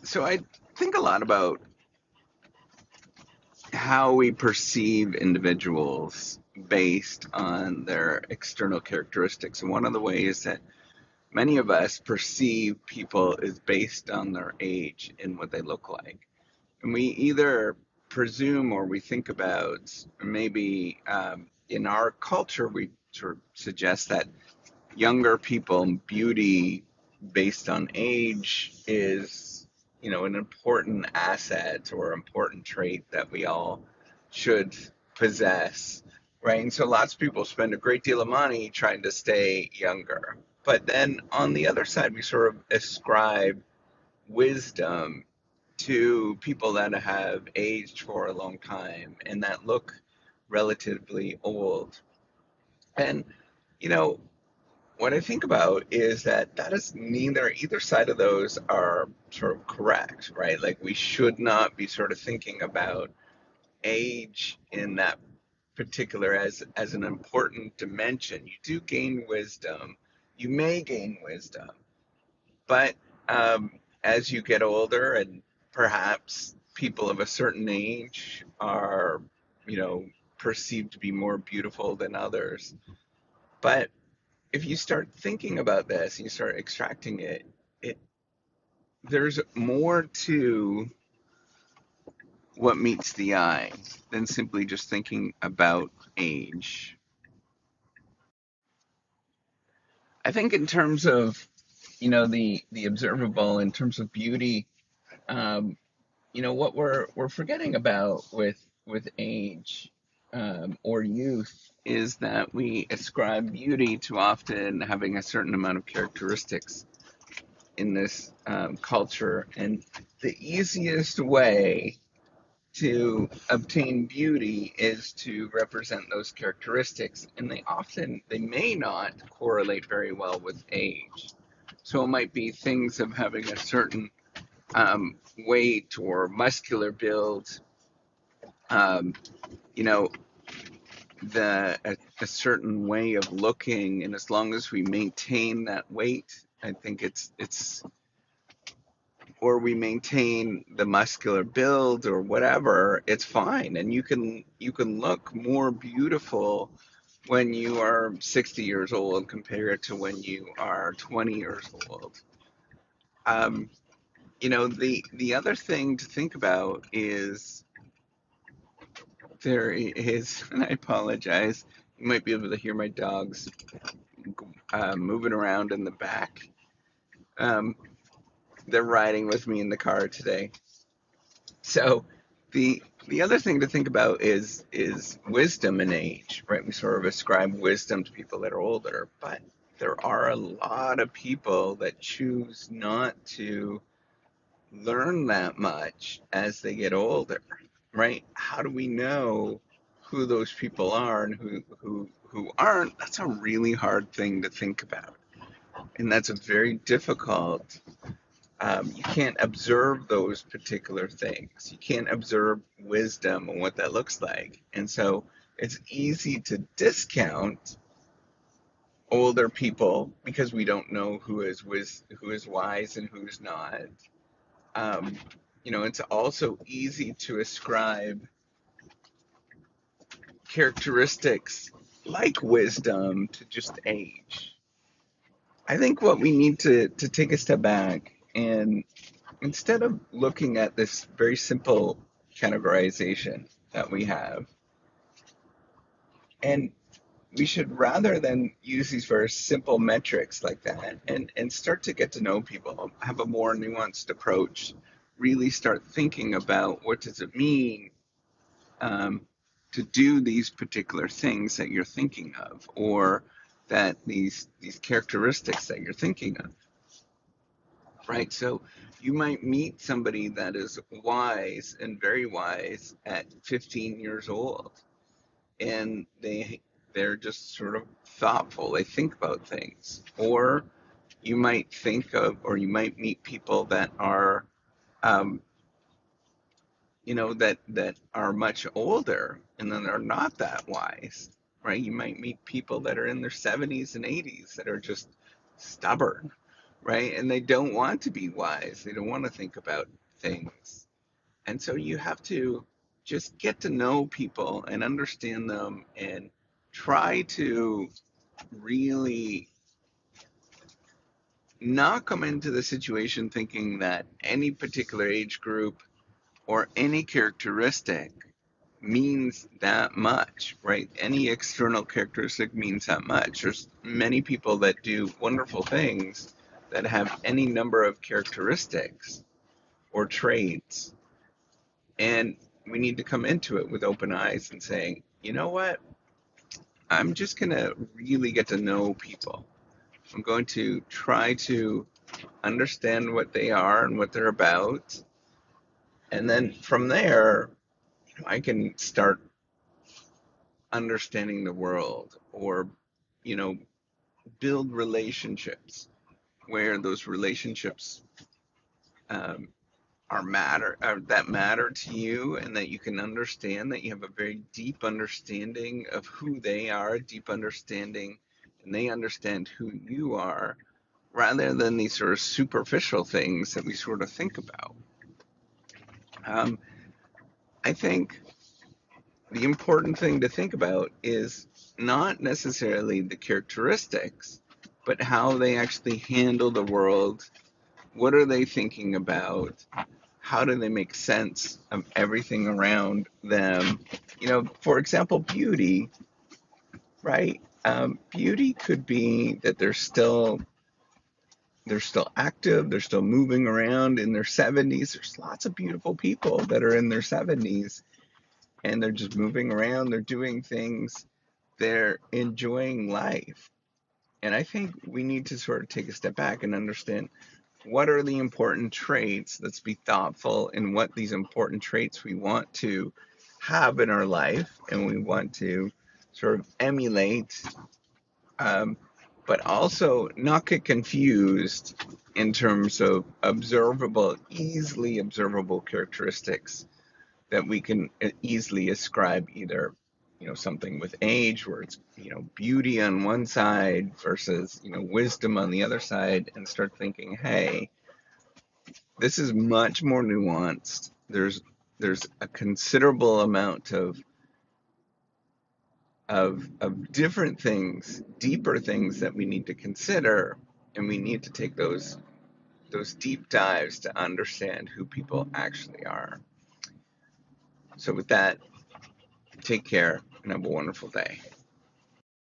So I think a lot about how we perceive individuals based on their external characteristics. And one of the ways that many of us perceive people is based on their age and what they look like. And we either presume or we think about, maybe in our culture, we sort of suggest that younger people, beauty based on age is, an important asset or important trait that we all should possess, right? And so lots of people spend a great deal of money trying to stay younger. But then on the other side, we sort of ascribe wisdom to people that have aged for a long time and that look relatively old. And, you know, what I think about is that is neither, either side of those are sort of correct, right? Like we should not be sort of thinking about age in that particular as an important dimension. You do gain wisdom. You may gain wisdom, but as you get older and perhaps people of a certain age are, you know, perceived to be more beautiful than others. But if you start thinking about this and you start extracting it, it there's more to what meets the eye than simply just thinking about age. I think in terms of, the observable, in terms of beauty, um, what we're forgetting about with age, or youth, is that we ascribe beauty to often having a certain amount of characteristics in this culture, and the easiest way to obtain beauty is to represent those characteristics, and they may not correlate very well with age. So it might be things of having a certain weight or muscular build, um, you know, a certain way of looking, and as long as we maintain that weight, I think it's or we maintain the muscular build or whatever, it's fine. And you can look more beautiful when you are 60 years old compared to when you are 20 years old. Um, the other thing to think about is there is, and I apologize, you might be able to hear my dogs moving around in the back. Um, they're riding with me in the car today. So the other thing to think about is wisdom and age, right? We sort of ascribe wisdom to people that are older, but there are a lot of people that choose not to learn that much as they get older, right? How do we know who those people are and who aren't? That's a really hard thing to think about, and that's a very difficult. You can't observe those particular things. You can't observe wisdom and what that looks like. And so it's easy to discount older people because we don't know who is wise and who's not. Um, it's also easy to ascribe characteristics like wisdom to just age. I think what we need to take a step back, and instead of looking at this very simple categorization that we have, and we should, rather than use these very simple metrics like that, and start to get to know people, have a more nuanced approach, really start thinking about what does it mean, um, to do these particular things that you're thinking of, or that these characteristics that you're thinking of, right? So you might meet somebody that is wise and very wise at 15 years old, and they're just sort of thoughtful. They think about things. Or you might meet people that are, um, that are much older and then they're not that wise, right? You might meet people that are in their 70s and 80s that are just stubborn, right? And they don't want to be wise. They don't want to think about things. And so you have to just get to know people and understand them and try to really not come into the situation thinking that any particular age group or any characteristic means that much, right? Any external characteristic means that much. There's many people that do wonderful things that have any number of characteristics or traits. And we need to come into it with open eyes and saying, you know what? I'm just going to really get to know people. I'm going to try to understand what they are and what they're about. And then from there, I can start understanding the world, or, you know, build relationships where those relationships um, that matter to you, and that you can understand, that you have a very deep understanding of who they are, a deep understanding, and they understand who you are, rather than these sort of superficial things that we sort of think about. um, I think the important thing to think about is not necessarily the characteristics, but how they actually handle the world. What are they thinking about? How do they make sense of everything around them? You know, for example, beauty, right? Beauty could be that they're still active, they're still moving around in their 70s. There's lots of beautiful people that are in their 70s and they're just moving around, they're doing things, they're enjoying life. And I think we need to sort of take a step back and understand, what are the important traits? Let's be thoughtful in what these important traits we want to have in our life and we want to sort of emulate, um, but also not get confused in terms of easily observable characteristics that we can easily ascribe either, something with age, where it's, beauty on one side versus, wisdom on the other side, and start thinking, hey, this is much more nuanced. There's a considerable amount of different things, deeper things that we need to consider, and we need to take those deep dives to understand who people actually are. So with that, take care and have a wonderful day.